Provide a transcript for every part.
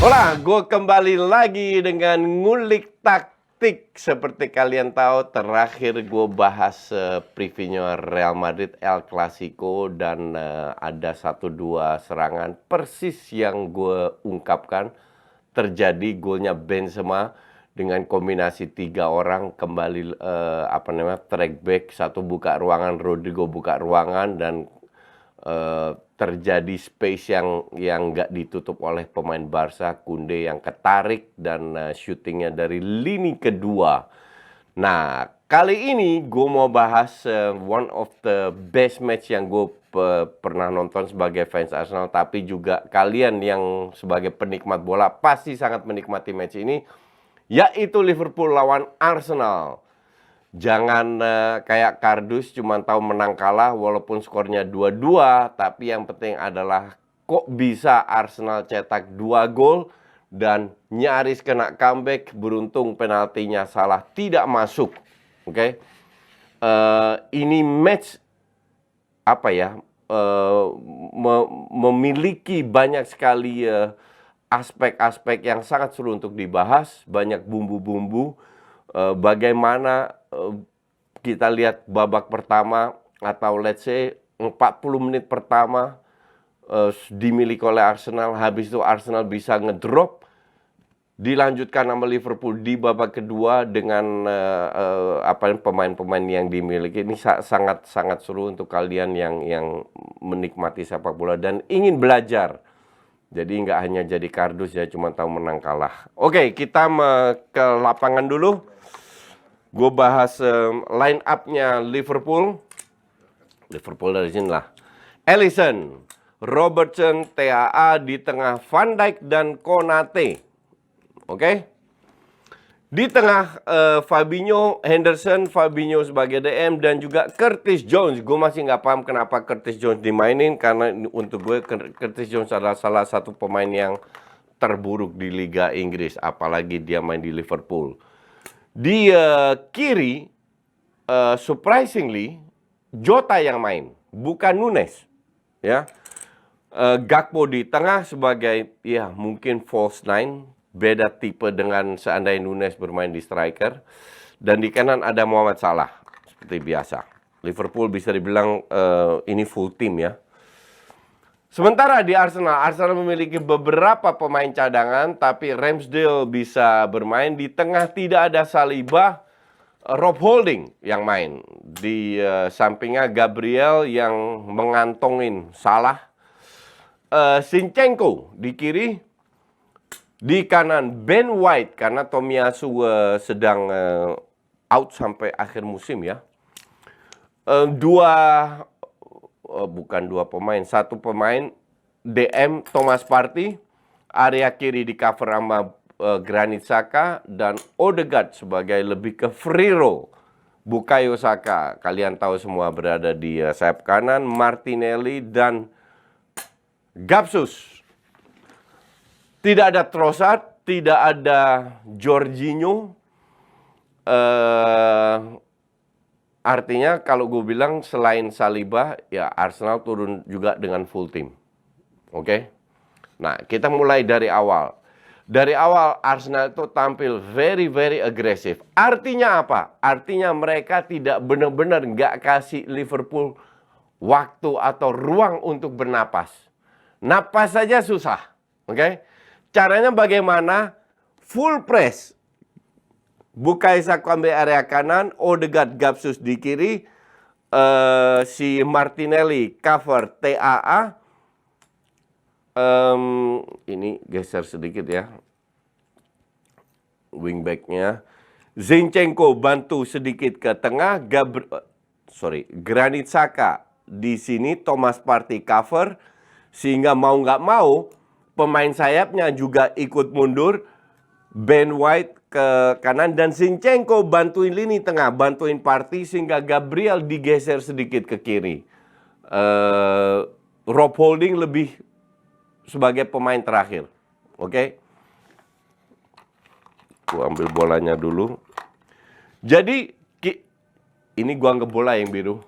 Hola, gue kembali lagi dengan ngulik taktik. Seperti kalian tahu, terakhir gue bahas previewnya Real Madrid El Clasico dan ada 1-2 serangan persis yang gue ungkapkan terjadi golnya Benzema dengan kombinasi 3 orang kembali track back, satu buka ruangan, Rodrigo buka ruangan dan terjadi space yang nggak ditutup oleh pemain Barca, Koundé yang ketarik dan syutingnya dari lini kedua. Nah, kali ini gue mau bahas one of the best match yang gue pernah nonton sebagai fans Arsenal, tapi juga kalian yang sebagai penikmat bola pasti sangat menikmati match ini, yaitu Liverpool lawan Arsenal. Jangan kayak kardus cuma tahu menang kalah walaupun skornya 2-2, tapi yang penting adalah kok bisa Arsenal cetak 2 gol dan nyaris kena comeback, beruntung penaltinya salah tidak masuk. Oke. Ini match memiliki banyak sekali aspek-aspek yang sangat seru untuk dibahas, banyak bumbu-bumbu. Bagaimana kita lihat babak pertama atau let's say 40 menit pertama dimiliki oleh Arsenal, habis itu Arsenal bisa ngedrop, dilanjutkan sama Liverpool di babak kedua dengan pemain-pemain yang dimiliki. Ini sangat seru untuk kalian yang menikmati sepak bola dan ingin belajar. Jadi nggak hanya jadi kardus ya, cuma tahu menang kalah. Oke, kita ke lapangan dulu. Gue bahas line up-nya Liverpool. Liverpool dari sini lah. Alisson, Robertson, TAA di tengah, Van Dijk dan Konate. Oke. Di tengah Fabinho, Henderson, Fabinho sebagai DM dan juga Curtis Jones. Gue masih nggak paham kenapa Curtis Jones dimainin, karena untuk gue Curtis Jones adalah salah satu pemain yang terburuk di Liga Inggris, apalagi dia main di Liverpool. Di kiri, surprisingly, Jota yang main, bukan Nunes. Ya, Gakpo di tengah sebagai mungkin false nine, beda tipe dengan seandainya Nunes bermain di striker. Dan di kanan ada Mohamed Salah, seperti biasa. Liverpool bisa dibilang ini full team ya. Sementara di Arsenal memiliki beberapa pemain cadangan, tapi Ramsdale bisa bermain. Di tengah tidak ada Saliba, Rob Holding yang main. Di sampingnya Gabriel yang mengantongin Salah. Zinchenko di kiri. Di kanan Ben White, karena Tomiyasu sedang out sampai akhir musim ya. Satu pemain DM Thomas Partey, area kiri di cover sama Granit Xhaka, dan Odegaard sebagai lebih ke free roll. Bukayo Saka, kalian tahu semua, berada di sayap kanan, Martinelli dan Gapsus. Tidak ada Trossard, tidak ada Jorginho. Artinya kalau gue bilang selain Saliba, ya Arsenal turun juga dengan full team. Oke? Nah, kita mulai dari awal. Dari awal Arsenal itu tampil very agresif. Artinya apa? Artinya mereka tidak benar-benar nggak kasih Liverpool waktu atau ruang untuk bernapas. Napas saja susah. Oke? Caranya bagaimana? Full press. Bukayo Saka ambil area kanan, Odegaard, Gapsus di kiri, si Martinelli cover TAA. Ini geser sedikit ya, wingbacknya. Zinchenko bantu sedikit ke tengah, Granit Xhaka di sini, Thomas Partey cover, sehingga mau nggak mau pemain sayapnya juga ikut mundur. Ben White ke kanan dan Zinchenko bantuin lini tengah, bantuin Partey, sehingga Gabriel digeser sedikit ke kiri. Rob Holding lebih sebagai pemain terakhir. Oke. Gua ambil bolanya dulu. Jadi ini gua anggap bola yang biru.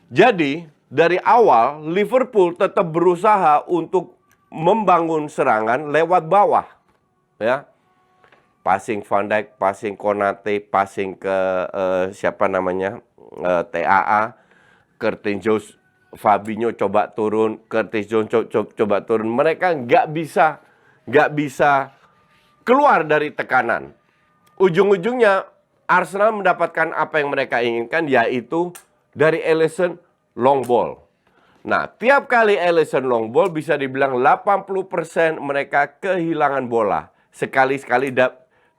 Jadi dari awal Liverpool tetap berusaha untuk membangun serangan lewat bawah. ya. Passing Van Dijk, passing Konate, passing ke siapa namanya? TAA, Curtis Jones, Fabinho coba turun, Curtis Jones coba turun. Mereka nggak bisa keluar dari tekanan. Ujung-ujungnya Arsenal mendapatkan apa yang mereka inginkan, yaitu dari Alisson long ball. Nah, tiap kali Alisson long ball bisa dibilang 80% mereka kehilangan bola. Sekali-sekali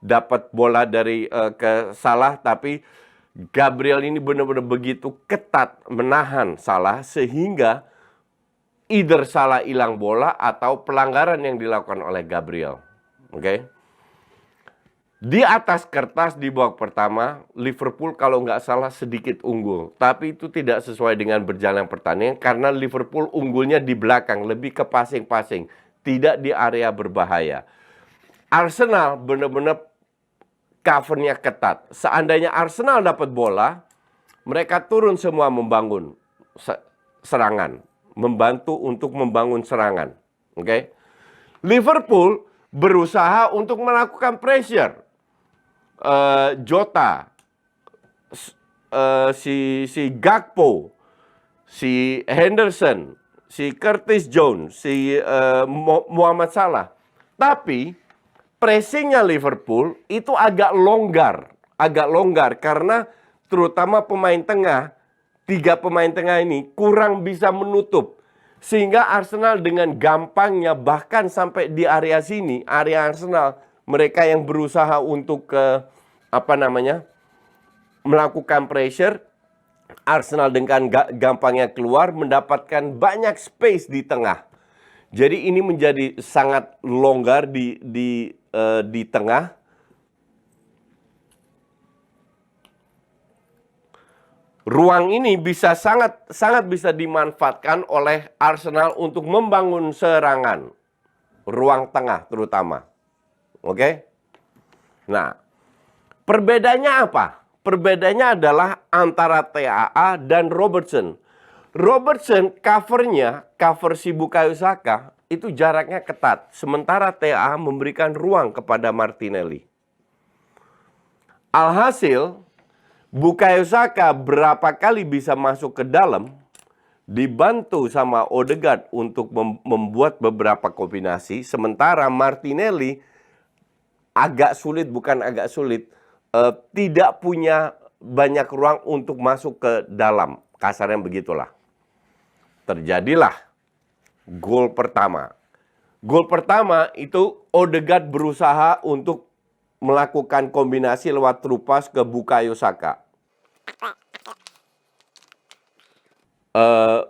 dapat bola dari ke Salah, tapi Gabriel ini benar-benar begitu ketat menahan Salah sehingga either Salah hilang bola atau pelanggaran yang dilakukan oleh Gabriel. Oke. Di atas kertas di babak pertama, Liverpool kalau nggak salah sedikit unggul. Tapi itu tidak sesuai dengan berjalan pertandingan karena Liverpool unggulnya di belakang, lebih ke passing-passing, tidak di area berbahaya. Arsenal benar-benar covernya ketat. Seandainya Arsenal dapat bola, mereka turun semua membangun serangan, membantu untuk membangun serangan. Oke. Liverpool berusaha untuk melakukan pressure. Jota, si Gakpo, si Henderson, si Curtis Jones, si Muhammad Salah. Tapi pressingnya Liverpool itu agak longgar karena terutama pemain tengah, 3 pemain tengah ini kurang bisa menutup. Sehingga Arsenal dengan gampangnya bahkan sampai di area sini, area Arsenal, mereka yang berusaha untuk melakukan pressure, Arsenal dengan gampangnya keluar mendapatkan banyak space di tengah. Jadi ini menjadi sangat longgar di tengah. Ruang ini bisa sangat bisa dimanfaatkan oleh Arsenal untuk membangun serangan. Ruang tengah terutama. Oke? Nah, perbedaannya apa? Perbedaannya adalah antara TAA dan Robertson. Robertson cover si Bukayo Saka itu jaraknya ketat. Sementara TAA memberikan ruang kepada Martinelli. Alhasil, Bukayo Saka berapa kali bisa masuk ke dalam, dibantu sama Odegaard untuk membuat beberapa kombinasi. Sementara Martinelli tidak punya banyak ruang untuk masuk ke dalam. Kasarnya begitulah. Terjadilah gol pertama. Gol pertama itu Odegaard berusaha untuk melakukan kombinasi lewat through pass ke Bukayo Saka.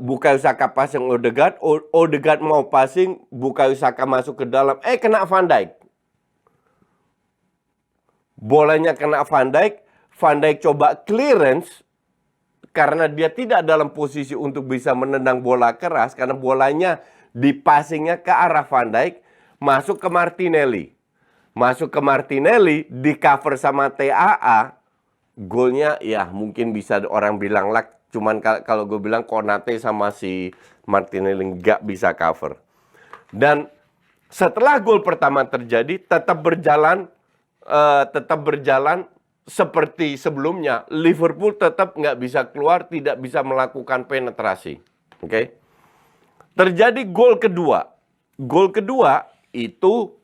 Bukayo Saka passing Odegaard, Odegaard mau passing, Bukayo Saka masuk ke dalam, kena Van Dijk. Bolanya kena Van Dijk coba clearance, karena dia tidak dalam posisi untuk bisa menendang bola keras, karena bolanya dipassingnya ke arah Van Dijk, masuk ke Martinelli. Masuk ke Martinelli, di cover sama TAA, golnya ya mungkin bisa orang bilang luck. Cuman kalau gue bilang Konate sama si Martinelli nggak bisa cover. Dan setelah gol pertama terjadi, tetap berjalan seperti sebelumnya. Liverpool tetap nggak bisa keluar, tidak bisa melakukan penetrasi. Oke? Terjadi gol kedua. Gol kedua itu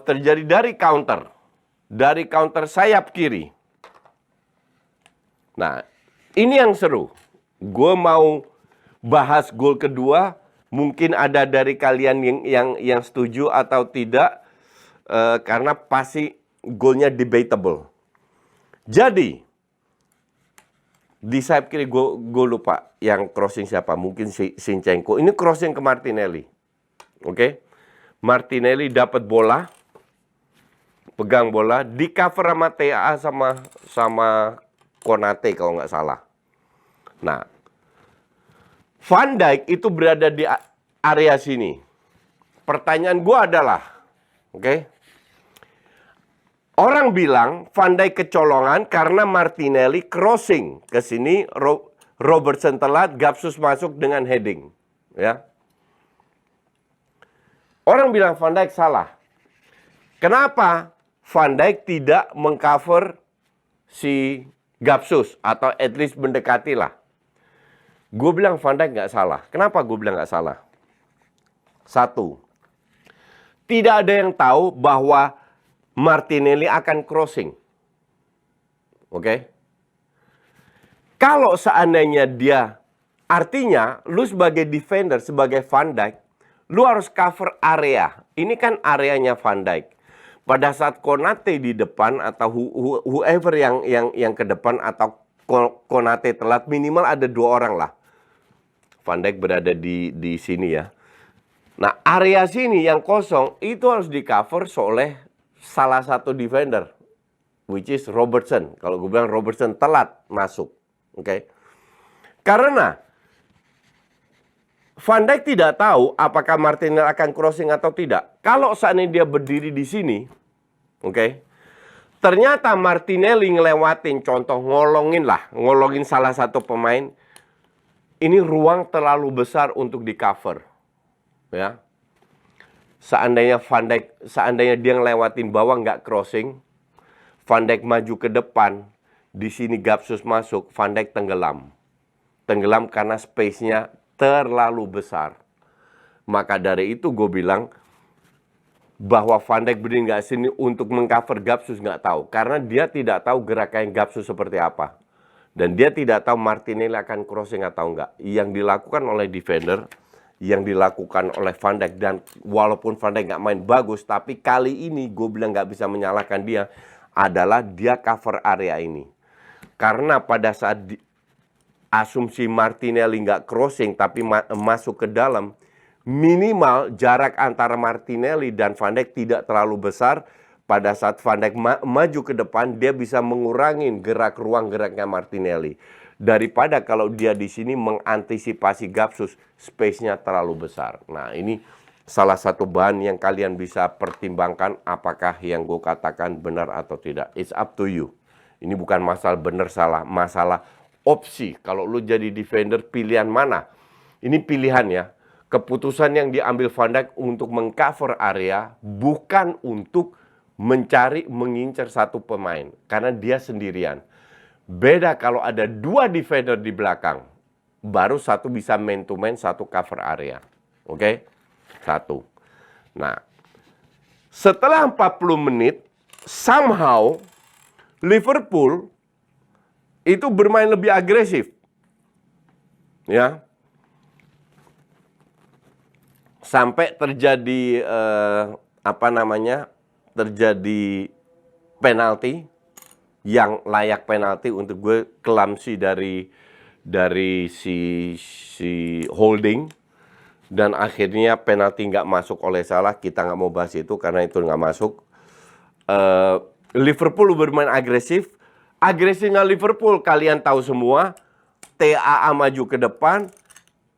terjadi dari counter sayap kiri. Nah, ini yang seru. Gue mau bahas gol kedua. Mungkin ada dari kalian yang setuju atau tidak. Karena pasti golnya debatable. Jadi, di sayap kiri gue lupa yang crossing siapa. Mungkin Zinchenko. Ini crossing ke Martinelli. Oke? Martinelli dapat bola. Pegang bola. Di cover sama TAA sama Konate kalau nggak salah. Nah, Van Dijk itu berada di area sini. Pertanyaan gue adalah, oke? Orang bilang Van Dijk kecolongan karena Martinelli crossing ke sini, Robertson telat, Gapsus masuk dengan heading, ya. Orang bilang Van Dijk salah. Kenapa Van Dijk tidak mengcover si Gapsus atau at least mendekati lah? Gue bilang Van Dijk nggak salah. Kenapa gue bilang nggak salah? Satu, tidak ada yang tahu bahwa Martinelli akan crossing. Oke? Kalau seandainya dia, artinya lu sebagai defender, sebagai Van Dijk, lu harus cover area. Ini kan areanya Van Dijk. Pada saat Konate di depan atau whoever yang ke depan atau Konate telat, minimal ada 2 orang lah. Van Dijk berada di sini ya. Nah, area sini yang kosong itu harus di-cover oleh salah satu defender, which is Robertson. Kalau gue bilang Robertson telat masuk. Oke. Karena Van Dijk tidak tahu apakah Martinelli akan crossing atau tidak. Kalau seandainya dia berdiri di sini, oke. Ternyata Martinelli ngelewatin, contoh ngolongin salah satu pemain. Ini ruang terlalu besar untuk di-cover. Ya. Seandainya dia ngelewatin bawah nggak crossing, Van Dijk maju ke depan, di sini Gapsus masuk, Van Dijk tenggelam. Tenggelam karena space-nya terlalu besar. Maka dari itu gue bilang bahwa Van Dijk berdiri nggak sini untuk mengcover Gapsus nggak tahu. Karena dia tidak tahu gerakan Gapsus seperti apa. Dan dia tidak tahu Martinelli akan crossing atau enggak. Yang dilakukan oleh defender, yang dilakukan oleh Van Dijk, dan walaupun Van Dijk nggak main bagus, tapi kali ini gue bilang nggak bisa menyalahkan dia, adalah dia cover area ini. Karena pada saat asumsi Martinelli nggak crossing tapi masuk ke dalam, minimal jarak antara Martinelli dan Van Dijk tidak terlalu besar. Pada saat Van Dijk maju ke depan, dia bisa mengurangi ruang geraknya Martinelli. Daripada kalau dia di sini mengantisipasi Gapsus, space-nya terlalu besar. Nah, ini salah satu bahan yang kalian bisa pertimbangkan apakah yang gue katakan benar atau tidak. It's up to you. Ini bukan masalah benar salah, masalah opsi. Kalau lu jadi defender, pilihan mana? Ini pilihan ya. Keputusan yang diambil Van Dijk untuk mengcover area, bukan untuk mengincar satu pemain. Karena dia sendirian. Beda kalau ada 2 defender di belakang. Baru satu bisa man to man, satu cover area. Oke? Satu. Nah, setelah 40 menit, somehow Liverpool itu bermain lebih agresif. Ya. Sampai terjadi terjadi penalti yang layak penalti untuk gue, clumsy dari si Holding, dan akhirnya penalti nggak masuk oleh Salah. Kita nggak mau bahas itu karena itu nggak masuk. Liverpool bermain agresif. Agresifnya Liverpool kalian tahu semua. TAA maju ke depan,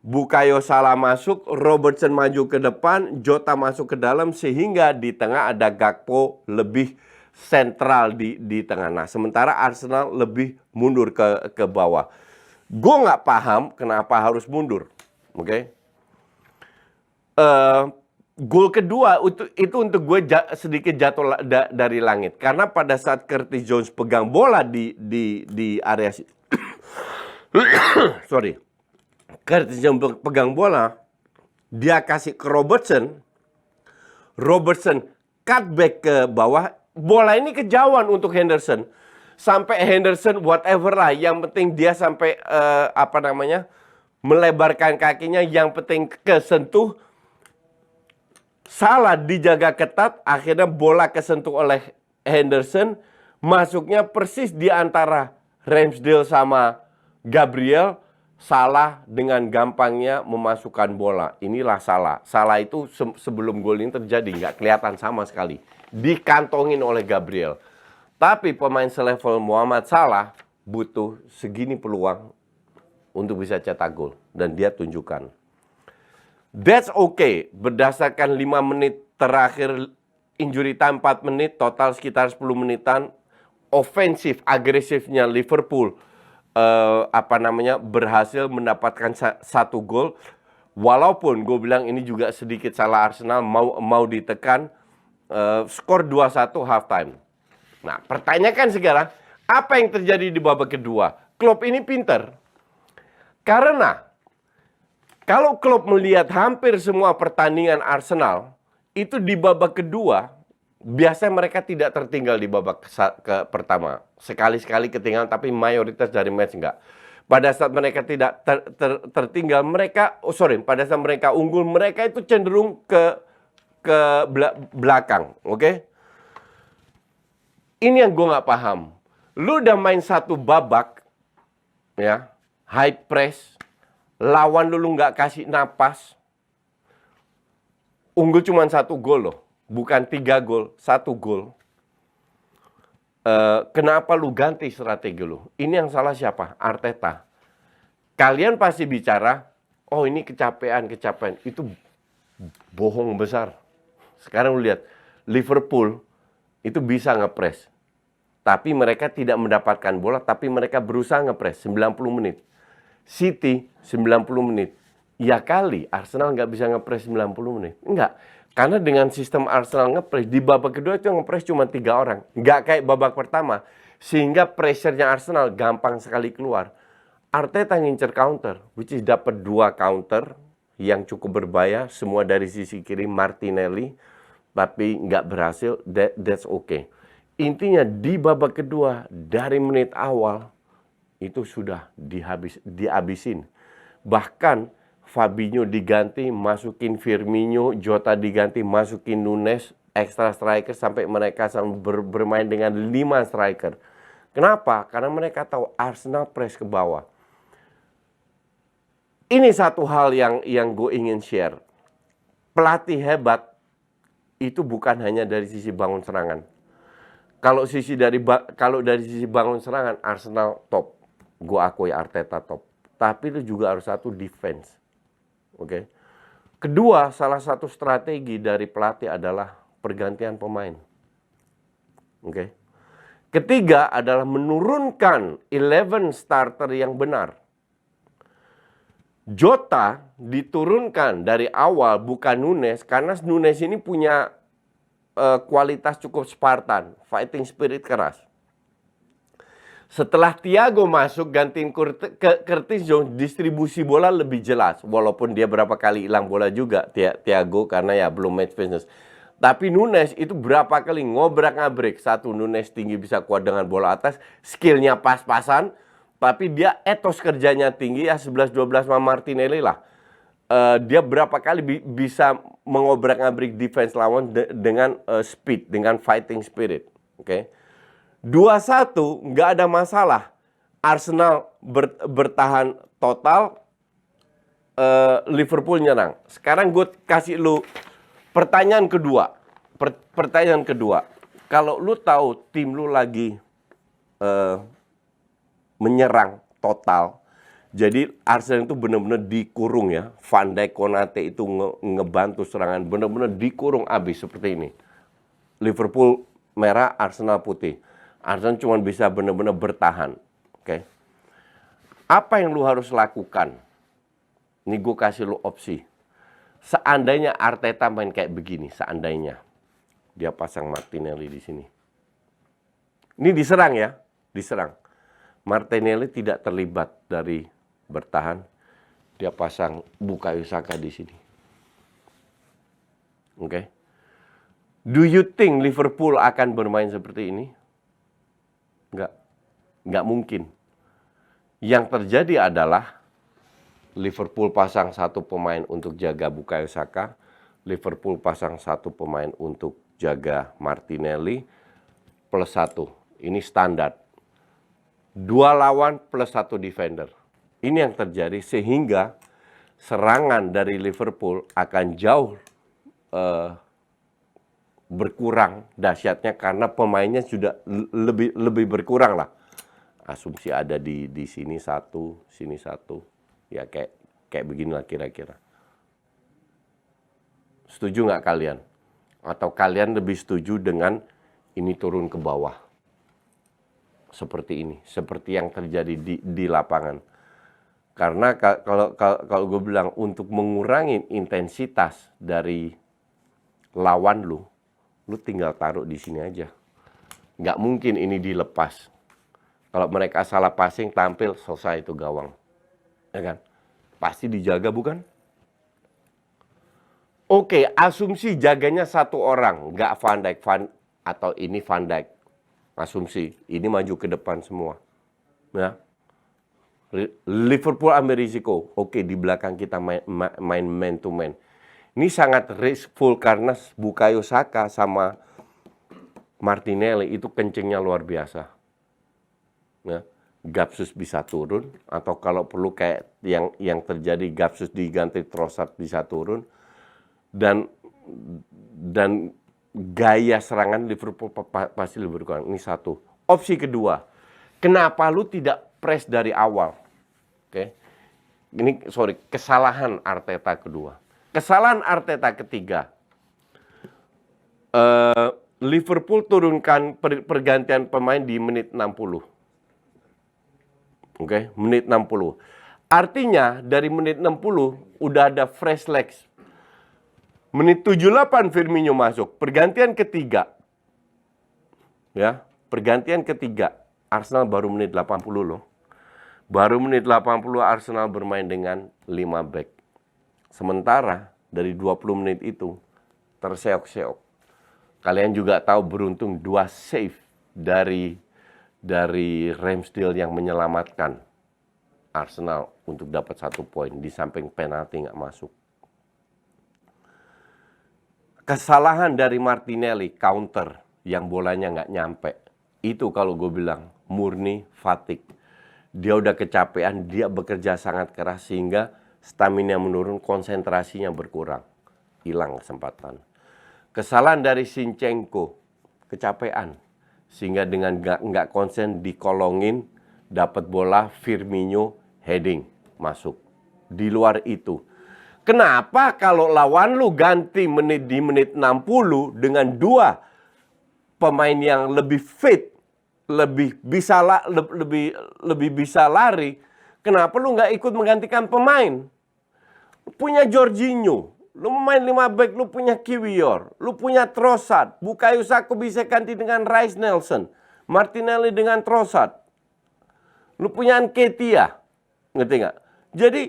Bukayo Saka masuk, Robertson maju ke depan, Jota masuk ke dalam, sehingga di tengah ada Gakpo lebih sentral di tengah. Nah, sementara Arsenal lebih mundur ke bawah. Gue nggak paham kenapa harus mundur. Oke? Gol kedua itu untuk gue sedikit jatuh dari langit. Karena pada saat Curtis Jones pegang bola di area sorry. Curtis Jones pegang bola, dia kasih ke Robertson. Robertson cut back ke bawah. Bola ini kejauhan untuk Henderson. Sampai Henderson whatever lah, yang penting dia sampai melebarkan kakinya, yang penting kesentuh. Salah dijaga ketat, akhirnya bola kesentuh oleh Henderson, masuknya persis di antara Ramsdale sama Gabriel. Salah dengan gampangnya memasukkan bola. Inilah Salah. Salah itu sebelum gol ini terjadi nggak kelihatan sama sekali. Dikantongin oleh Gabriel. Tapi pemain selevel Muhammad Salah butuh segini peluang untuk bisa cetak gol. Dan dia tunjukkan. That's okay. Berdasarkan 5 menit terakhir, injury time 4 menit, total sekitar 10 menitan. Ofensif, agresifnya Liverpool berhasil mendapatkan 1 gol. Walaupun gue bilang ini juga sedikit salah Arsenal, mau ditekan, skor 2-1 halftime. Nah, pertanyakan sekarang, apa yang terjadi di babak kedua? Klopp ini pinter. Karena kalau Klopp melihat hampir semua pertandingan Arsenal, itu di babak kedua, biasanya mereka tidak tertinggal di babak pertama. Sekali-sekali ketinggalan, tapi mayoritas dari match enggak. Pada saat mereka tidak tertinggal, pada saat mereka unggul, mereka itu cenderung ke belakang, oke? Ini yang gue nggak paham. Lu udah main satu babak, ya, high press, lawan lu nggak kasih napas, unggul cuma 1 gol loh, bukan 3 gol, 1 gol. Kenapa lu ganti strategi lu? Ini yang salah siapa? Arteta. Kalian pasti bicara, oh ini kecapean. Itu bohong besar. Sekarang lu lihat, Liverpool itu bisa ngepres. Tapi mereka tidak mendapatkan bola, tapi mereka berusaha ngepres 90 menit. City 90 menit. Ya kali Arsenal nggak bisa ngepres 90 menit. Enggak. Karena dengan sistem Arsenal ngepres, di babak kedua itu ngepres cuma 3 orang. Nggak kayak babak pertama. Sehingga pressure-nya Arsenal gampang sekali keluar. Arteta ngincer counter, which is dapat 2 counter yang cukup berbahaya. Semua dari sisi kiri Martinelli. Tapi nggak berhasil, that's okay. Intinya di babak kedua, dari menit awal, itu sudah dihabisin. Bahkan Fabinho diganti, masukin Firmino, Jota diganti, masukin Nunes, extra striker sampai mereka bermain dengan 5 striker. Kenapa? Karena mereka tahu Arsenal press ke bawah. Ini satu hal yang gue ingin share. Pelatih hebat itu bukan hanya dari sisi bangun serangan. Kalau dari sisi bangun serangan, Arsenal top. Gue akui Arteta top. Tapi itu juga harus satu defense. Oke. Kedua, salah satu strategi dari pelatih adalah pergantian pemain. Oke. Ketiga adalah menurunkan 11 starter yang benar. Jota diturunkan dari awal, bukan Nunes, karena Nunes ini punya kualitas cukup Spartan, fighting spirit keras. Setelah Thiago masuk gantiin Curtis Jones, distribusi bola lebih jelas. Walaupun dia berapa kali hilang bola juga Thiago karena ya belum match fitness. Tapi Nunes itu berapa kali ngobrak-ngabrik. Satu, Nunes tinggi bisa kuat dengan bola atas, skillnya pas-pasan, tapi dia etos kerjanya tinggi ya 11-12 sama Martinelli lah. Dia berapa kali bisa mengobrak-ngabrik defense lawan dengan speed, dengan fighting spirit. Oke. 2-1 nggak ada masalah. Arsenal bertahan total, Liverpool nyerang. Sekarang gue kasih lu pertanyaan kedua. Pertanyaan kedua. Kalau lu tahu tim lu lagi menyerang total, jadi Arsenal itu benar-benar dikurung ya. Van Dijk, Konate itu ngebantu serangan, benar-benar dikurung abis seperti ini. Liverpool merah, Arsenal putih. Arsenal cuma bisa benar-benar bertahan. Oke. Apa yang lu harus lakukan? Ini gue kasih lu opsi. Seandainya Arteta main kayak begini, seandainya dia pasang Martinelli di sini. Ini diserang ya, diserang. Martinelli tidak terlibat dari bertahan. Dia pasang Bukayo Saka di sini. Oke. Do you think Liverpool akan bermain seperti ini? Nggak mungkin. Yang terjadi adalah Liverpool pasang satu pemain untuk jaga Bukayo Saka. Liverpool pasang satu pemain untuk jaga Martinelli. Plus 1. Ini standar. 2 lawan plus 1 defender. Ini yang terjadi sehingga serangan dari Liverpool akan jauh berkurang dahsyatnya karena pemainnya sudah lebih berkurang lah. Asumsi ada di sini 1, sini 1. Ya kayak beginilah kira-kira. Setuju nggak kalian? Atau kalian lebih setuju dengan ini turun ke bawah? Seperti ini, seperti yang terjadi di lapangan. Karena kalau gue bilang untuk mengurangi intensitas dari lawan lu tinggal taruh di sini aja. Nggak mungkin ini dilepas. Kalau mereka salah passing, tampil, selesai itu gawang. Ya kan? Pasti dijaga, bukan? Oke, asumsi jaganya satu orang. Nggak Van Dijk, atau ini Van Dijk. Asumsi, ini maju ke depan semua. Ya. Liverpool ambil risiko. Oke, di belakang kita main man to man. Ini sangat riskful karena Bukayo Saka sama Martinelli itu kencingnya luar biasa. Ya. Gapsus bisa turun, atau kalau perlu kayak yang terjadi, Gapsus diganti Trossard bisa turun, dan gaya serangan Liverpool pasti lebih kurang. Ini satu. Opsi kedua, kenapa lu tidak press dari awal? Oke. Ini kesalahan Arteta kedua. Kesalahan Arteta ketiga. Liverpool turunkan pergantian pemain di menit 60. Oke, menit 60. Artinya dari menit 60 udah ada fresh legs. Menit 78 Firmino masuk, pergantian ketiga. Ya, pergantian ketiga. Arsenal baru menit 80 loh. Baru menit 80 Arsenal bermain dengan 5 back. Sementara dari 20 menit itu terseok-seok. Kalian juga tahu beruntung 2 save dari Ramsdale yang menyelamatkan Arsenal untuk dapat 1 poin. Di samping penalti nggak masuk. Kesalahan dari Martinelli, counter yang bolanya nggak nyampe. Itu kalau gue bilang murni fatigue. Dia udah kecapean, dia bekerja sangat keras sehingga stamina menurun, konsentrasinya berkurang. Hilang kesempatan. Kesalahan dari Zinchenko, kecapean. Sehingga dengan nggak konsen dikolongin, dapat bola, Firmino heading, masuk. Di luar itu. Kenapa kalau lawan lu ganti di menit 60 dengan 2 pemain yang lebih fit, lebih bisa lari, kenapa lu nggak ikut menggantikan pemain? Lu punya Jorginho, lu main 5 back, lu punya Kiwior, lu punya Trossard, Bukayo Saka bisa ganti dengan Reiss Nelson, Martinelli dengan Trossard, lu punya Nketiah, ngerti nggak? Jadi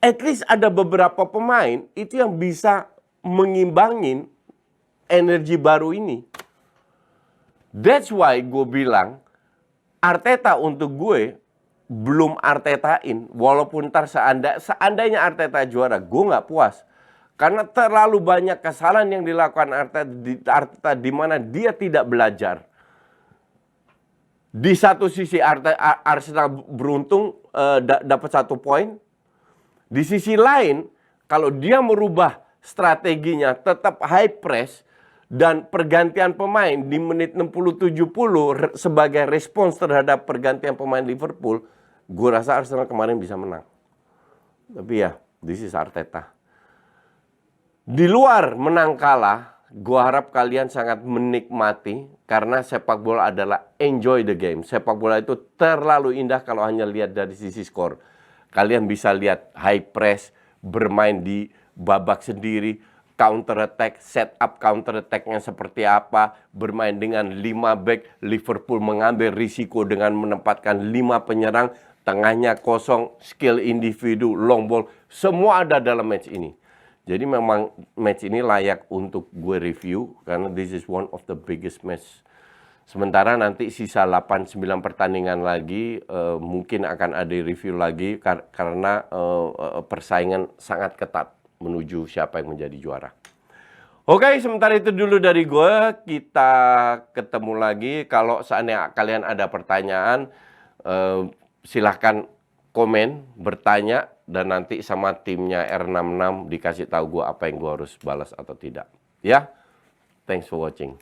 at least ada beberapa pemain itu yang bisa mengimbangin energi baru ini. That's why gue bilang Arteta untuk gue belum Artetain. Walaupun ntar seandainya Arteta juara, gue nggak puas. Karena terlalu banyak kesalahan yang dilakukan Arteta di mana dia tidak belajar. Di satu sisi Arsenal beruntung dapat 1 poin. Di sisi lain, kalau dia merubah strateginya tetap high press dan pergantian pemain di menit 60-70 sebagai respons terhadap pergantian pemain Liverpool, gue rasa Arsenal kemarin bisa menang. Tapi ya, this is Arteta. Di luar menang kalah, gue harap kalian sangat menikmati karena sepak bola adalah enjoy the game. Sepak bola itu terlalu indah kalau hanya lihat dari sisi skor. Kalian bisa lihat high press, bermain di babak sendiri, counter attack, set up counter attack-nya seperti apa, bermain dengan 5 back, Liverpool mengambil risiko dengan menempatkan 5 penyerang, tengahnya kosong, skill individu, long ball, semua ada dalam match ini. Jadi memang match ini layak untuk gue review karena this is one of the biggest match. Sementara nanti sisa 8-9 pertandingan lagi mungkin akan ada review lagi karena persaingan sangat ketat menuju siapa yang menjadi juara. Oke, sementara itu dulu dari gue. Kita ketemu lagi. Kalau seandainya kalian ada pertanyaan, silahkan komen, bertanya, dan nanti sama timnya R66 dikasih tahu gue apa yang gue harus balas atau tidak. Ya, thanks for watching.